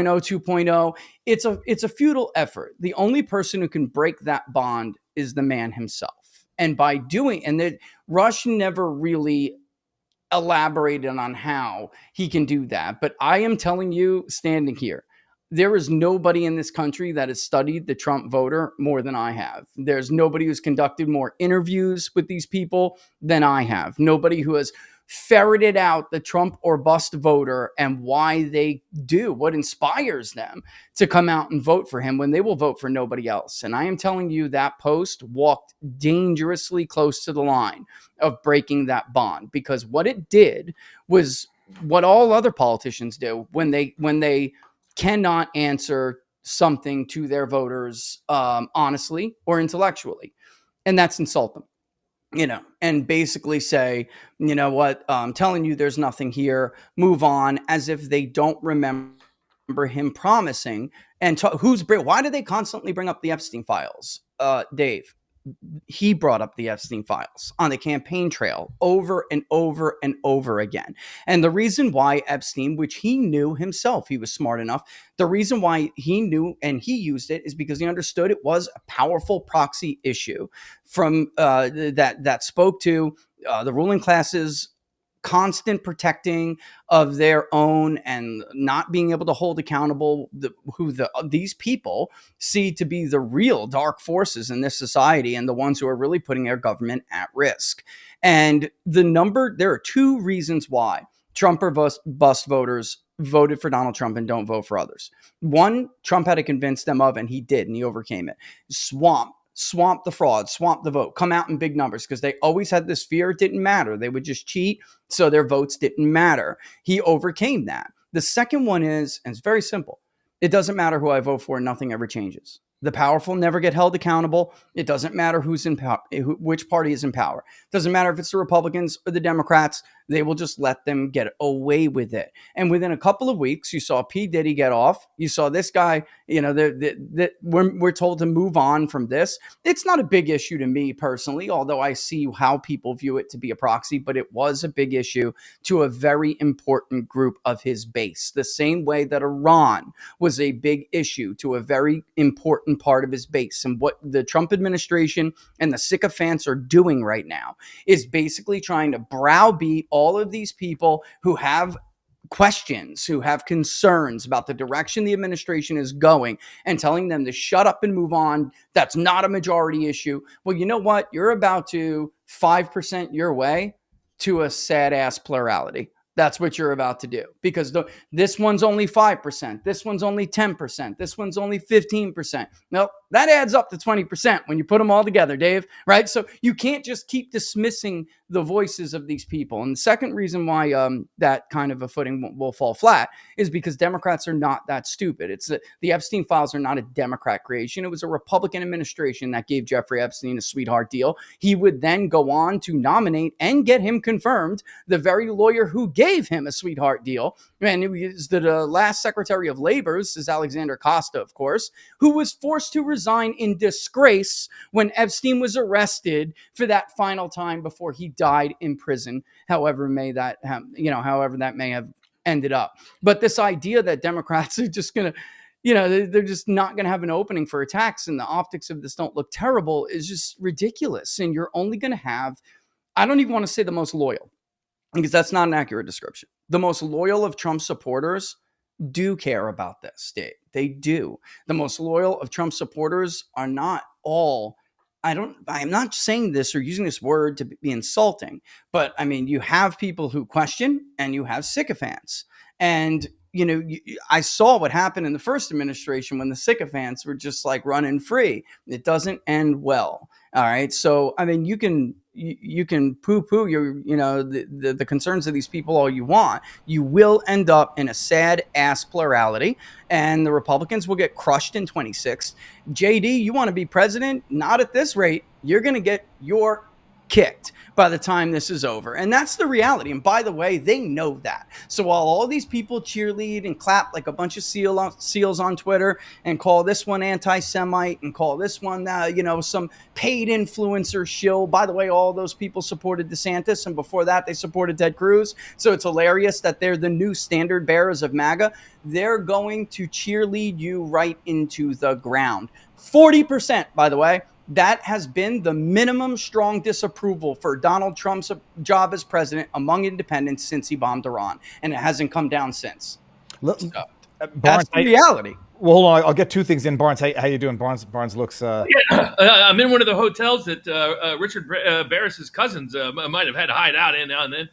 2.0. It's a futile effort. The only person who can break that bond is the man himself. And by doing, and that Rush never really elaborated on how he can do that. But I am telling you, standing here, there is nobody in this country that has studied the Trump voter more than I have. There's nobody who's conducted more interviews with these people than I have. Nobody who has ferreted out the Trump or bust voter and why they do, what inspires them to come out and vote for him when they will vote for nobody else. And I am telling you, that post walked dangerously close to the line of breaking that bond, because what it did was what all other politicians do when they cannot answer something to their voters honestly or intellectually, and that's insult them, and basically say, you know what, I'm telling you there's nothing here, move on, as if they don't remember him promising. And why do they constantly bring up the Epstein files? Dave, he brought up the Epstein files on the campaign trail over and over and over again. And the reason why Epstein, which he knew himself, he was smart enough, the reason why he knew and he used it is because he understood it was a powerful proxy issue from that spoke to the ruling classes constant protecting of their own and not being able to hold accountable these people see to be the real dark forces in this society and the ones who are really putting our government at risk. And there are two reasons why Trump or bust voters voted for Donald Trump and don't vote for others. One, Trump had to convince them of, and he did, and he overcame it. Swamp the fraud, swamp the vote, come out in big numbers, because they always had this fear it didn't matter. They would just cheat, so their votes didn't matter. He overcame that. The second one is, and it's very simple, it doesn't matter who I vote for, nothing ever changes. The powerful never get held accountable. It doesn't matter who's in power, which party is in power. It doesn't matter if it's the Republicans or the Democrats. They will just let them get away with it. And within a couple of weeks, you saw P. Diddy get off. You saw this guy, we're told to move on from this. It's not a big issue to me personally, although I see how people view it to be a proxy, but it was a big issue to a very important group of his base, the same way that Iran was a big issue to a very important part of his base. And what the Trump administration and the sycophants are doing right now is basically trying to browbeat all of these people who have questions, who have concerns about the direction the administration is going, and telling them to shut up and move on. That's not a majority issue. Well, you know what? You're about to 5% your way to a sad ass plurality. That's what you're about to do, because this one's only 5%. This one's only 10%. This one's only 15%. Nope, that adds up to 20% when you put them all together, Dave, right? So you can't just keep dismissing the voices of these people. And the second reason why that kind of a footing will fall flat is because Democrats are not that stupid. It's the Epstein files are not a Democrat creation. It was a Republican administration that gave Jeffrey Epstein a sweetheart deal. He would then go on to nominate and get him confirmed the very lawyer who gave him a sweetheart deal. And it was the last Secretary of Labor, this is Alexander Costa, of course, who was forced to resign in disgrace when Epstein was arrested for that final time before he died in prison, however that may have ended up. But this idea that Democrats are just going to, they're just not going to have an opening for attacks and the optics of this don't look terrible is just ridiculous. And you're only going to have, I don't even want to say the most loyal, because that's not an accurate description. The most loyal of Trump supporters do care about this state. They do. The most loyal of Trump supporters are not all. I'm not saying this or using this word to be insulting, but I mean, you have people who question and you have sycophants. And, I saw what happened in the first administration when the sycophants were just like running free. It doesn't end well. All right. So, I mean, you can poo-poo the concerns of these people all you want. You will end up in a sad ass plurality, and the Republicans will get crushed in 26. JD, you want to be president? Not at this rate. You're going to get your kicked by the time this is over. And that's the reality. And by the way, they know that. So while all these people cheerlead and clap like a bunch of seals on Twitter and call this one anti-Semite and call this one, some paid influencer shill. By the way, all those people supported DeSantis, and before that, they supported Ted Cruz. So it's hilarious that they're the new standard bearers of MAGA. They're going to cheerlead you right into the ground. 40%, by the way. That has been the minimum strong disapproval for Donald Trump's job as president among independents since he bombed Iran, and it hasn't come down since. So, that's the reality. Well, hold on. I'll get two things in. Barnes, how you doing? Barnes looks... I'm in one of the hotels that Richard Barris's cousins might have had to hide out in now and then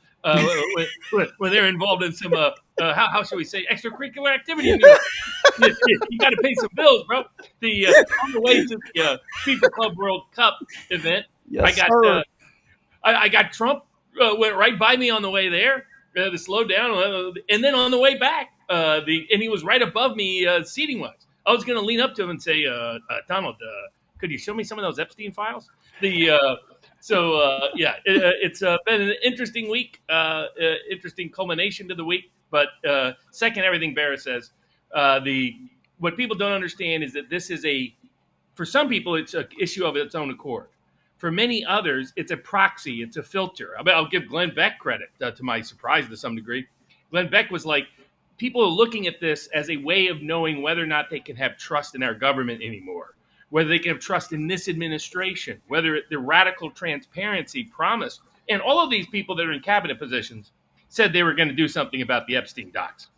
when they're involved in some, how should we say, extracurricular activity. You got to pay some bills, bro. On the way to the FIFA Club World Cup event, yes, I got Trump went right by me on the way there to slow down, and then on the way back, and he was right above me seating wise. I was going to lean up to him and say, Donald, could you show me some of those Epstein files? It's been an interesting week, interesting culmination to the week. But second, everything Barris says, what people don't understand is that this is for some people, it's an issue of its own accord. For many others, it's a proxy, it's a filter. I'll give Glenn Beck credit, to my surprise to some degree. Glenn Beck was like, people are looking at this as a way of knowing whether or not they can have trust in our government anymore, whether they can have trust in this administration, whether the radical transparency promise. And all of these people that are in cabinet positions said they were going to do something about the Epstein docs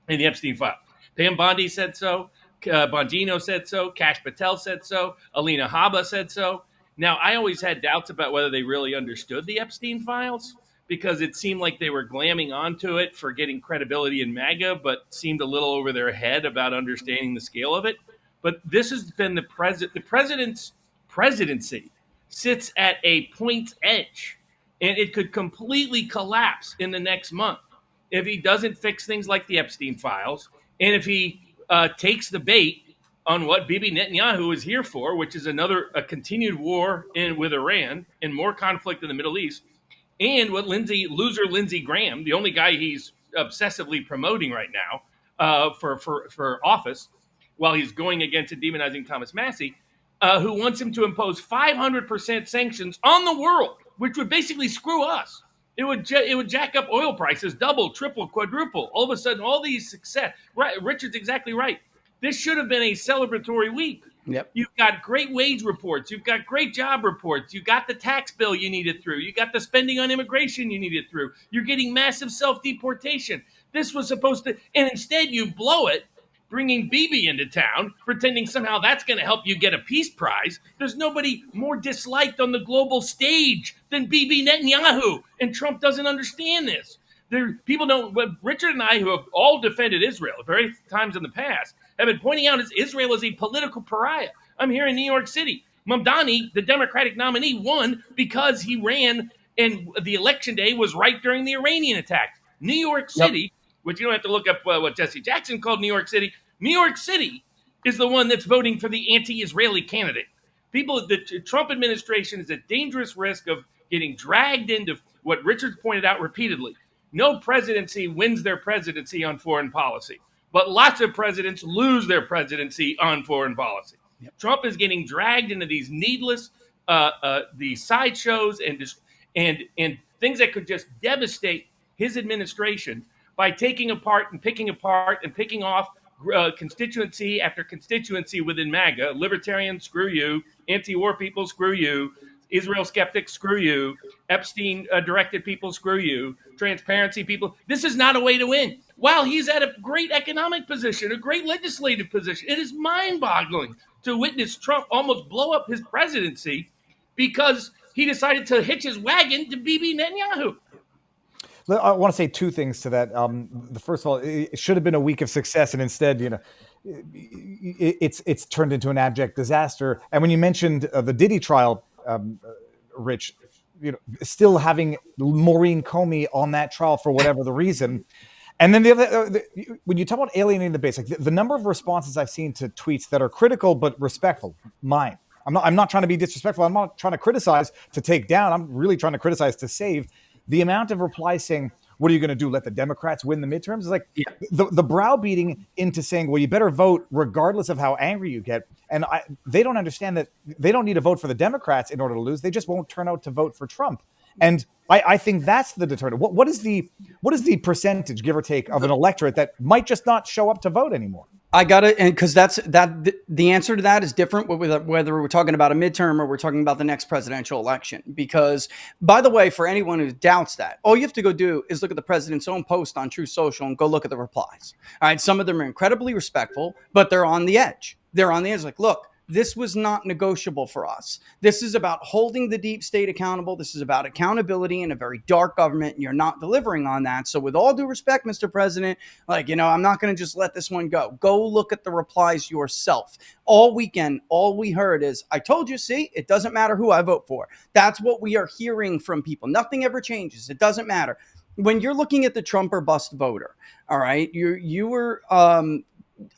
and the Epstein file. Pam Bondi said so. Bongino said so. Kash Patel said so. Alina Habba said so. Now, I always had doubts about whether they really understood the Epstein files, because it seemed like they were glamming onto it for getting credibility in MAGA, but seemed a little over their head about understanding the scale of it. But this has been the president's presidency sits at a point's edge, and it could completely collapse in the next month if he doesn't fix things like the Epstein files, and if he takes the bait on what Bibi Netanyahu is here for, which is a continued war with Iran and more conflict in the Middle East. And what Lindsey Graham, the only guy he's obsessively promoting right now for office, while he's going against and demonizing Thomas Massie, who wants him to impose 500% sanctions on the world, which would basically screw us. It would jack up oil prices, double, triple, quadruple. All of a sudden, all these success. Right, Richard's exactly right. This should have been a celebratory week. Yep. You've got great wage reports. You've got great job reports. You got the tax bill you needed through. You got the spending on immigration you needed through. You're getting massive self-deportation. This was supposed to, and instead you blow it, bringing Bibi into town, pretending somehow that's going to help you get a peace prize. There's nobody more disliked on the global stage than Bibi Netanyahu, and Trump doesn't understand this. People don't. Richard and I, who have all defended Israel at various times in the past, have been pointing out is Israel is a political pariah. I'm here in New York City. Mamdani, the Democratic nominee, won because he ran, and the election day was right during the Iranian attack. New York City, which you don't have to look up what Jesse Jackson called New York City. New York City is the one that's voting for the anti-Israeli candidate. The Trump administration is at dangerous risk of getting dragged into what Richard's pointed out repeatedly. No presidency wins their presidency on foreign policy, but lots of presidents lose their presidency on foreign policy. Yep. Trump is getting dragged into these needless these sideshows and things that could just devastate his administration by taking apart and picking off constituency after constituency within MAGA. Libertarians, screw you. Anti-war people, screw you. Israel skeptics, screw you. Epstein directed people, screw you. Transparency people. This is not a way to win. While he's at a great economic position, a great legislative position, it is mind-boggling to witness Trump almost blow up his presidency because he decided to hitch his wagon to Bibi Netanyahu. I want to say two things to that. The first of all, it should have been a week of success, and instead, it's turned into an abject disaster. And when you mentioned the Diddy trial, Rich, still having Maureen Comey on that trial for whatever the reason. And then the other, when you talk about alienating the base, like the number of responses I've seen to tweets that are critical but respectful, mine, I'm not trying to be disrespectful. I'm not trying to criticize to take down. I'm really trying to criticize to save. The amount of replies saying, what are you going to do? Let the Democrats win the midterms? Is like Yeah. the browbeating into saying, well, you better vote regardless of how angry you get. And they don't understand that they don't need to vote for the Democrats in order to lose. They just won't turn out to vote for Trump. And I think that's the deterrent. What is the percentage, give or take, of an electorate that might just not show up to vote anymore? I got it, and because the answer to that is different whether we're talking about a midterm or we're talking about the next presidential election. Because, by the way, for anyone who doubts that, all you have to go do is look at the president's own post on Truth Social and go look at the replies. All right, some of them are incredibly respectful, but they're on the edge. They're on the edge, like, look. This was not negotiable for us. This is about holding the deep state accountable. This is about accountability in a very dark government, and you're not delivering on that. So with all due respect, Mr. President, I'm not going to just let this one go. Go look at the replies yourself. All weekend, all we heard is, I told you, see, it doesn't matter who I vote for. That's what we are hearing from people. Nothing ever changes. It doesn't matter. When you're looking at the Trump or bust voter, all right, you were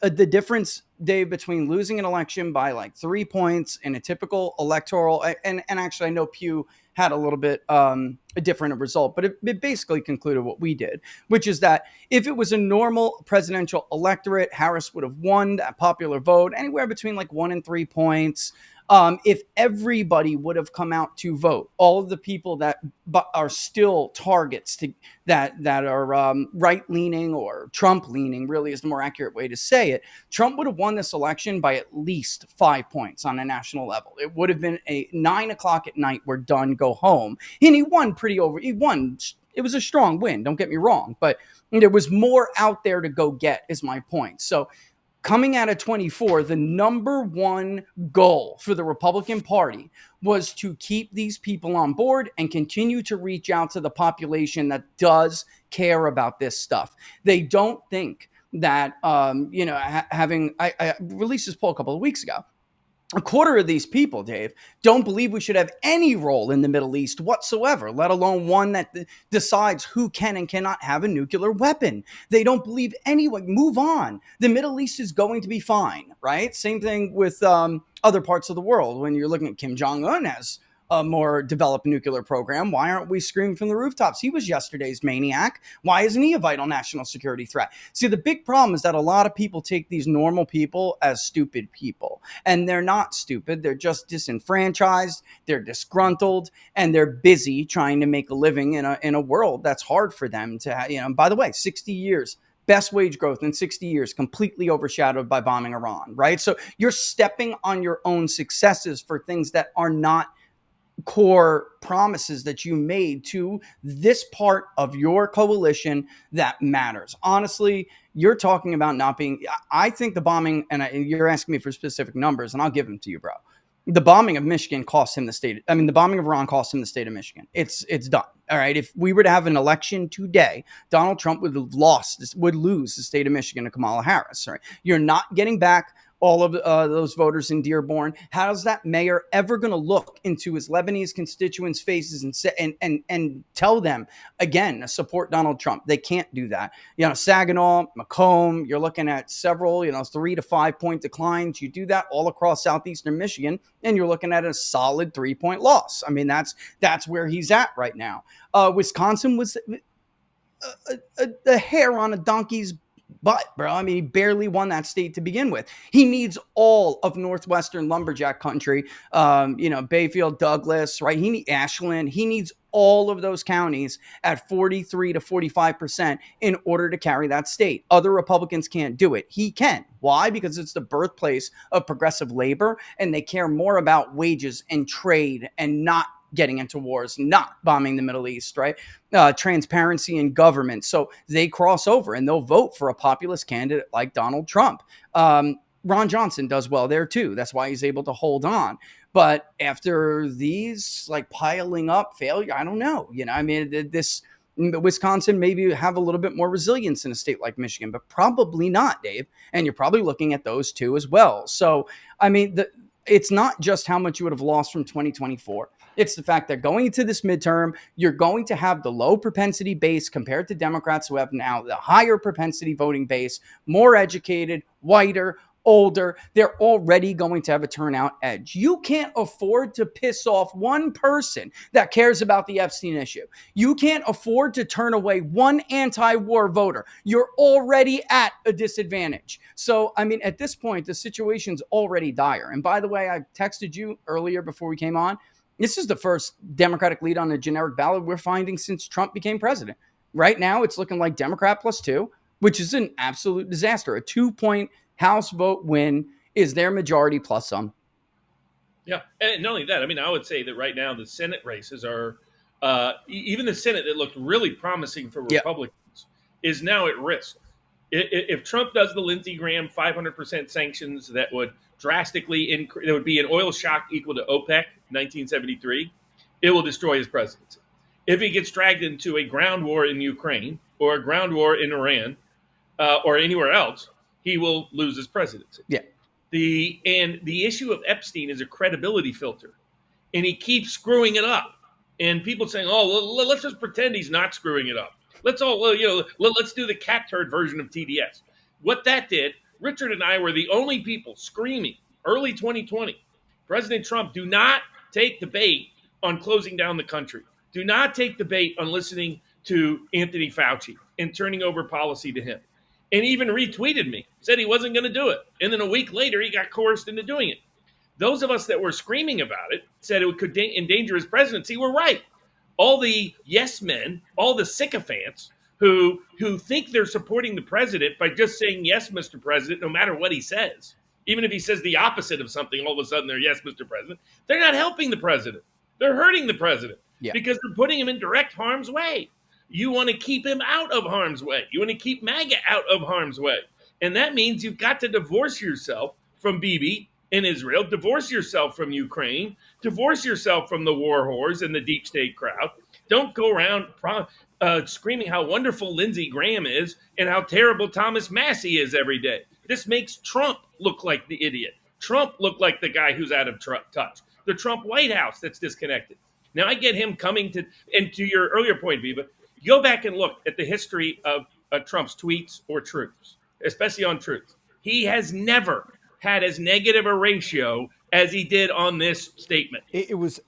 the difference, Dave, between losing an election by like 3 points in a typical electoral, and actually I know Pew had a little bit a different result, but it basically concluded what we did, which is that if it was a normal presidential electorate, Harris would have won that popular vote anywhere between like 1 and 3 points. If everybody would have come out to vote, all of the people that are still targets that are right leaning or Trump leaning, really is the more accurate way to say it. Trump would have won this election by at least 5 points on a national level. It would have been a 9 o'clock at night, we're done, go home. And he won he won. It was a strong win. Don't get me wrong, but there was more out there to go get, is my point. So coming out of 24, the number one goal for the Republican Party was to keep these people on board and continue to reach out to the population that does care about this stuff. They don't think that, I released this poll a couple of weeks ago. A quarter of these people, Dave, don't believe we should have any role in the Middle East whatsoever, let alone one that decides who can and cannot have a nuclear weapon. They don't believe anyone. Move on. The Middle East is going to be fine, right? Same thing with other parts of the world. When you're looking at Kim Jong-un as a more developed nuclear program, why aren't we screaming from the rooftops? He was yesterday's maniac. Why isn't he a vital national security threat? See, the big problem is that a lot of people take these normal people as stupid people, and they're not stupid. They're just disenfranchised, they're disgruntled, and they're busy trying to make a living in a world that's hard for them to, by the way, 60 years, best wage growth in 60 years, completely overshadowed by bombing Iran, right? So you're stepping on your own successes for things that are not core promises that you made to this part of your coalition that matters. Honestly, you're talking about not being, I think the bombing, and you're asking me for specific numbers, and I'll give them to you, bro. The bombing of Michigan cost him the bombing of Iran cost him the state of Michigan. It's done. All right. If we were to have an election today, Donald Trump would lose the state of Michigan to Kamala Harris. Right? You're not getting back all of those voters in Dearborn. How's that mayor ever going to look into his Lebanese constituents' faces and tell them, again, support Donald Trump? They can't do that. Saginaw, Macomb, you're looking at several, 3 to 5 point declines. You do that all across southeastern Michigan, and you're looking at a solid 3-point loss. I mean, that's where he's at right now. Wisconsin was a hair on a donkey's butt, bro. I mean, he barely won that state to begin with. He needs all of Northwestern lumberjack country, Bayfield, Douglas, right? He needs Ashland. He needs all of those counties at 43 to 45% in order to carry that state. Other Republicans can't do it. He can. Why? Because it's the birthplace of progressive labor, and they care more about wages and trade and not getting into wars, not bombing the Middle East, right? Transparency in government. So they cross over and they'll vote for a populist candidate like Donald Trump. Ron Johnson does well there too. That's why he's able to hold on. But after these piling up failure, I don't know. Wisconsin maybe have a little bit more resilience in a state like Michigan, but probably not, Dave. And you're probably looking at those two as well. So, it's not just how much you would have lost from 2024. It's the fact that going into this midterm, you're going to have the low propensity base compared to Democrats who have now the higher propensity voting base, more educated, whiter, older. They're already going to have a turnout edge. You can't afford to piss off one person that cares about the Epstein issue. You can't afford to turn away one anti-war voter. You're already at a disadvantage. So, I mean, at this point, the situation's already dire. And by the way, I texted you earlier before we came on. This is the first Democratic lead on a generic ballot we're finding since Trump became president. Right now, it's looking like Democrat +2, which is an absolute disaster. A 2-point House vote win is their majority plus some. Yeah, and not only that, I mean, I would say that right now the Senate races are, even the Senate that looked really promising for Republicans is now at risk. If Trump does the Lindsey Graham 500% sanctions that would drastically increase, there would be an oil shock equal to OPEC 1973, it will destroy his presidency. If he gets dragged into a ground war in Ukraine or a ground war in Iran or anywhere else, he will lose his presidency. Yeah. The issue of Epstein is a credibility filter, and he keeps screwing it up. And people saying, "Oh, well, let's just pretend he's not screwing it up. Let's do the cat turd version of TDS." What that did, Richard and I were the only people screaming early 2020, President Trump, do not take the bait on closing down the country. Do not take the bait on listening to Anthony Fauci and turning over policy to him. And even retweeted me, said he wasn't going to do it. And then a week later, he got coerced into doing it. Those of us that were screaming about it, said it could endanger his presidency, were right. All the yes men, all the sycophants who think they're supporting the president by just saying, yes, Mr. President, no matter what he says, even if he says the opposite of something, all of a sudden they're, yes, Mr. President, they're not helping the president. They're hurting the president because they're putting him in direct harm's way. You want to keep him out of harm's way. You want to keep MAGA out of harm's way. And that means you've got to divorce yourself from Bibi in Israel, divorce yourself from Ukraine, divorce yourself from the war whores and the deep state crowd. Don't go around screaming how wonderful Lindsey Graham is and how terrible Thomas Massey is every day. This makes Trump look like the idiot. Trump look like the guy who's out of touch. The Trump White House that's disconnected. Now I get him coming to, and to your earlier point, Viva, go back and look at the history of Trump's tweets or truths, especially on truth. He has never had as negative a ratio as he did on this statement. It was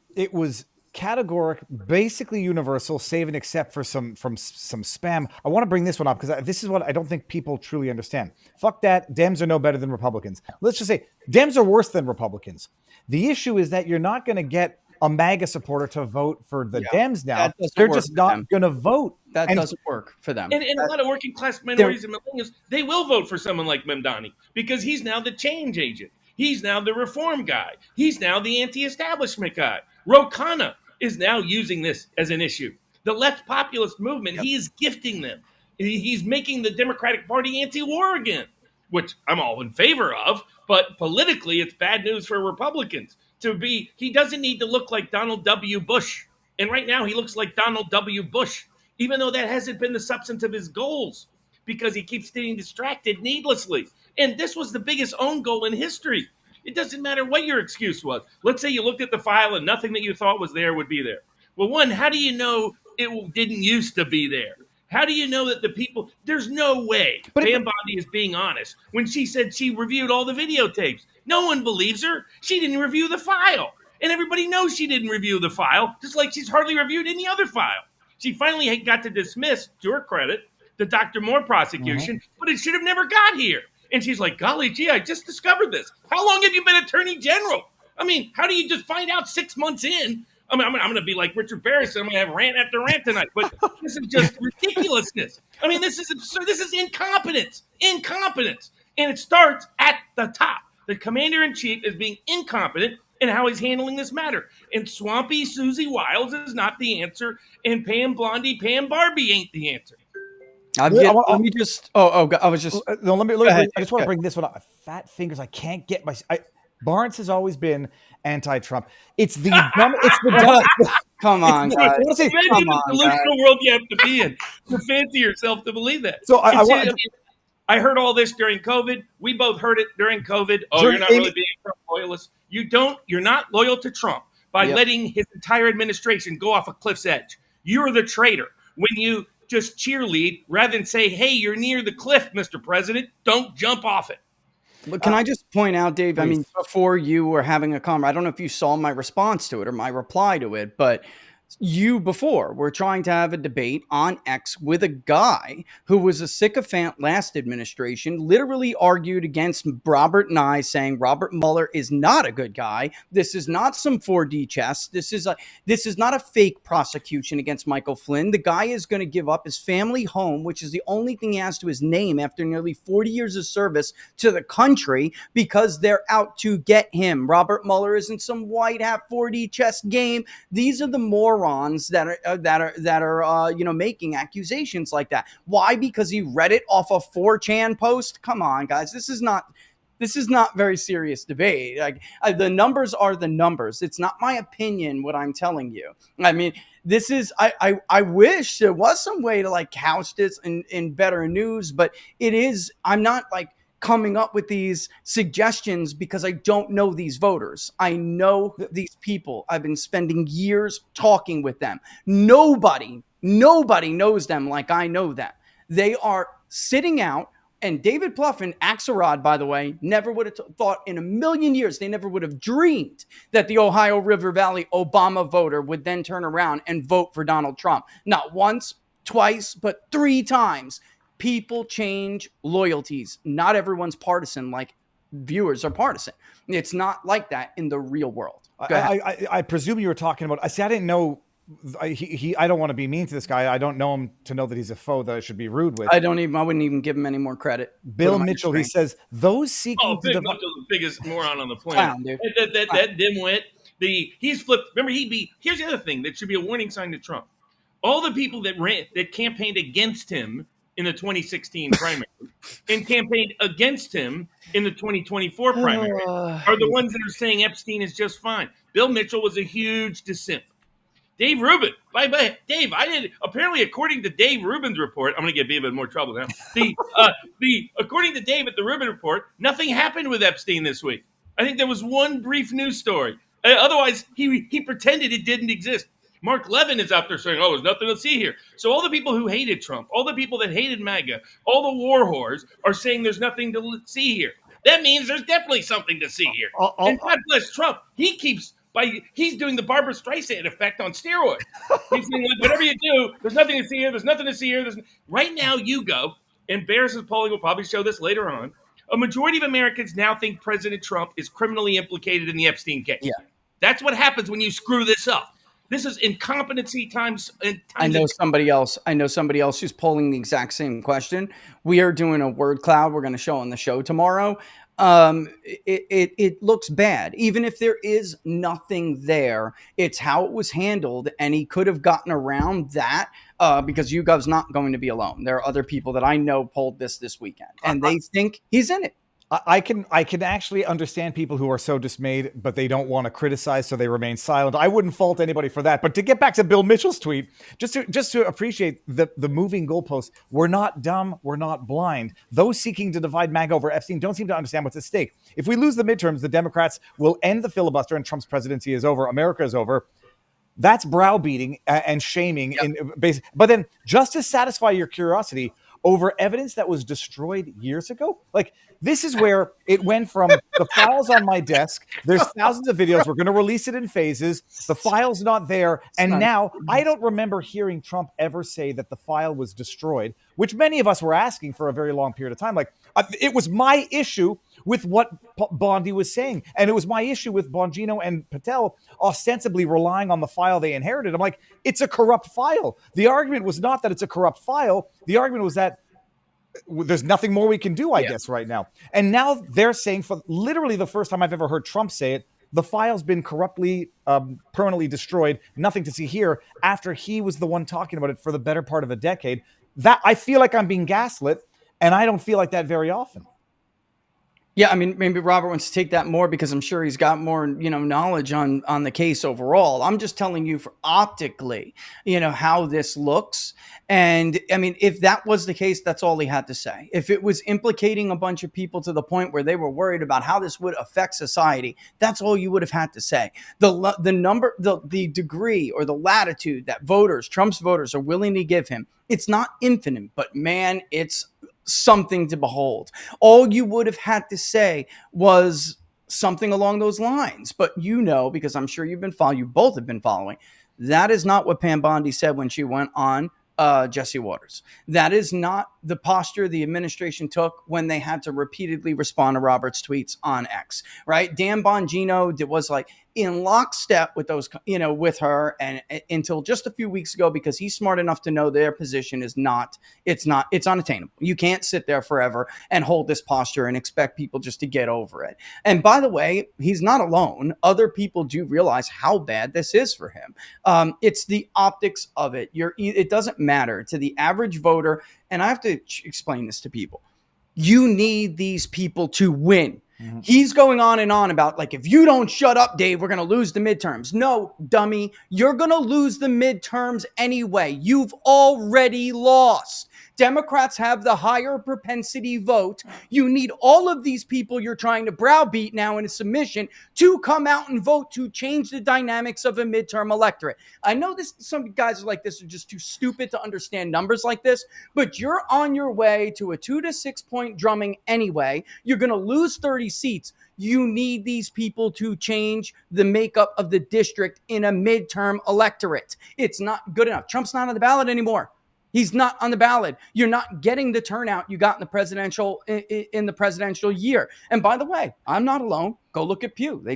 categoric, basically universal, save and except for some spam. I want to bring this one up because this is what I don't think people truly understand. Fuck that. Dems are no better than Republicans. Let's just say Dems are worse than Republicans. The issue is that you're not going to get a MAGA supporter to vote for the Dems now. They're just not going to vote. That doesn't work for them. And a lot of working class minorities and millennials, they will vote for someone like Mamdani because he's now the change agent. He's now the reform guy. He's now the anti-establishment guy. Ro Khanna is now using this as an issue. The left populist movement, he is gifting them. He's making the Democratic Party anti-war again, which I'm all in favor of, but politically it's bad news for Republicans. He doesn't need to look like Donald W. Bush. And right now he looks like Donald W. Bush, even though that hasn't been the substance of his goals because he keeps getting distracted needlessly. And this was the biggest own goal in history. It doesn't matter what your excuse was. Let's say you looked at the file and nothing that you thought was there would be there. Well, one, how do you know it didn't used to be there? How do you know that the people, there's no way Pam Bondi is being honest when she said she reviewed all the videotapes. No one believes her. She didn't review the file. And everybody knows she didn't review the file, just like she's hardly reviewed any other file. She finally got to dismiss, to her credit, the Dr. Moore prosecution, but it should have never got here. And she's like, golly gee, I just discovered this. How long have you been Attorney General? I mean, how do you just find out 6 months in? I mean, I'm going to be like Richard Barris. I'm going to have rant after rant tonight. But this is just ridiculousness. I mean, this is absurd. This is incompetence. Incompetence. And it starts at the top. The commander-in-chief is being incompetent in how he's handling this matter. And swampy Susie Wiles is not the answer. And Pam Barbie ain't the answer. I just want to bring this one up. Fat fingers. I can't get my. Barnes has always been anti-Trump. It's the dumb. It's the dumb. Come on, guys. Imagine the delusional world you have to be in to fancy yourself to believe that. So I heard all this during COVID. We both heard it during COVID. Oh, you're not really being a Trump loyalist. You're not loyal to Trump by letting his entire administration go off a cliff's edge. You're the traitor when you just cheerlead rather than say, hey, you're near the cliff, Mr. President. Don't jump off it. But can I just point out, Dave? I Please. mean, before you were having a comment, I don't know if you saw my response to it or my reply to it, but you before were trying to have a debate on X with a guy who was a sycophant last administration, literally argued against Robert and I, saying Robert Mueller is not a good guy. This is not some 4D chess. This is not a fake prosecution against Michael Flynn. The guy is going to give up his family home, which is the only thing he has to his name after nearly 40 years of service to the country, because they're out to get him. Robert Mueller isn't some white hat 4D chess game. These are the morons that are making accusations like that. Why? Because he read it off a 4chan post. Come on, guys, this is not very serious debate. Like, the numbers are the numbers. It's not my opinion what I'm telling you. I mean, this is I wish there was some way to like couch this in better news, but it is. I'm not like coming up with these suggestions because I don't know these voters. I know these people. I've been spending years talking with them. Nobody knows them like I know them. They are sitting out. And David Plouffe and Axelrod, by the way, never would have thought in a million years, they never would have dreamed that the Ohio River Valley Obama voter would then turn around and vote for Donald Trump. Not once, twice, but 3 times. People change loyalties. Not everyone's partisan like viewers are partisan. It's not like that in the real world. I presume you were talking about, I didn't know. I don't want to be mean to this guy. I don't know him to know that he's a foe that I should be rude with. I wouldn't even give him any more credit. Bill Mitchell, he says, those seeking to Mitchell's the biggest moron on the planet. That dimwit. He's flipped. Remember, here's the other thing that should be a warning sign to Trump. All the people that campaigned against him in the 2016 primary and campaigned against him in the 2024 primary are the ones that are saying Epstein is just fine. Bill Mitchell was a huge dissent. Dave Rubin. Dave, apparently, according to Dave Rubin's report, I'm going to get Viva in more trouble now. According to Dave at the Rubin report, nothing happened with Epstein this week. I think there was one brief news story. Otherwise, he pretended it didn't exist. Mark Levin is out there saying, there's nothing to see here. So all the people who hated Trump, all the people that hated MAGA, all the war whores are saying there's nothing to see here. That means there's definitely something to see here. And God bless Trump. He's doing the Barbara Streisand effect on steroids. He's saying, like, whatever you do, there's nothing to see here. There's nothing to see here. Right now, you go, and Barris's polling will probably show this later on. A majority of Americans now think President Trump is criminally implicated in the Epstein case. Yeah. That's what happens when you screw this up. This is incompetency times. I know somebody else who's polling the exact same question. We are doing a word cloud. We're going to show on the show tomorrow. It looks bad. Even if there is nothing there, it's how it was handled, and he could have gotten around that because YouGov's not going to be alone. There are other people that I know polled this weekend, and they think he's in it. I can actually understand people who are so dismayed, but they don't want to criticize, so they remain silent. I wouldn't fault anybody for that. But to get back to Bill Mitchell's tweet, just to appreciate the moving goalposts, we're not dumb, we're not blind. Those seeking to divide MAGA over Epstein don't seem to understand what's at stake. If we lose the midterms, the Democrats will end the filibuster and Trump's presidency is over. America is over. That's browbeating and shaming. Yep. But then, just to satisfy your curiosity over evidence that was destroyed years ago, like, this is where it went from the files on my desk. There's thousands of videos. We're going to release it in phases. The file's not there. And now I don't remember hearing Trump ever say that the file was destroyed, which many of us were asking for a very long period of time. Like, it was my issue with what Bondi was saying. And it was my issue with Bongino and Patel ostensibly relying on the file they inherited. I'm like, it's a corrupt file. The argument was not that it's a corrupt file. The argument was that there's nothing more we can do, I guess, right now. And now they're saying, for literally the first time I've ever heard Trump say it, the file's been corruptly, permanently destroyed, nothing to see here, after he was the one talking about it for the better part of a decade. That I feel like I'm being gaslit, and I don't feel like that very often. Yeah, I mean, maybe Robert wants to take that more because I'm sure he's got more, knowledge on the case overall. I'm just telling you for optically, how this looks. And I mean, if that was the case, that's all he had to say. If it was implicating a bunch of people to the point where they were worried about how this would affect society, that's all you would have had to say. The number, the degree or the latitude that Trump's voters are willing to give him, it's not infinite, but man, it's something to behold. All you would have had to say was something along those lines. But because I'm sure you both have been following, that is not what Pam Bondi said when she went on Jesse Waters. That is not the posture the administration took when they had to repeatedly respond to Robert's tweets on X, right? Dan Bongino was like in lockstep with those, with her, and until just a few weeks ago, because he's smart enough to know their position is it's unattainable. You can't sit there forever and hold this posture and expect people just to get over it. And by the way, he's not alone. Other people do realize how bad this is for him. It's the optics of it. It doesn't matter to the average voter. And I have to explain this to people. You need these people to win. Mm-hmm. He's going on and on about, like, if you don't shut up, Dave, we're going to lose the midterms. No, dummy, you're going to lose the midterms anyway. You've already lost. Democrats have the higher propensity vote. You need all of these people you're trying to browbeat now in a submission to come out and vote to change the dynamics of a midterm electorate. I know some guys are like, this are just too stupid to understand numbers like this, but you're on your way to a 2 to 6 point drumming anyway. You're going to lose 30 seats. You need these people to change the makeup of the district in a midterm electorate. It's not good enough. Trump's not on the ballot anymore. He's not on the ballot. You're not getting the turnout you got in the presidential year. And by the way, I'm not alone. Go look at Pew. They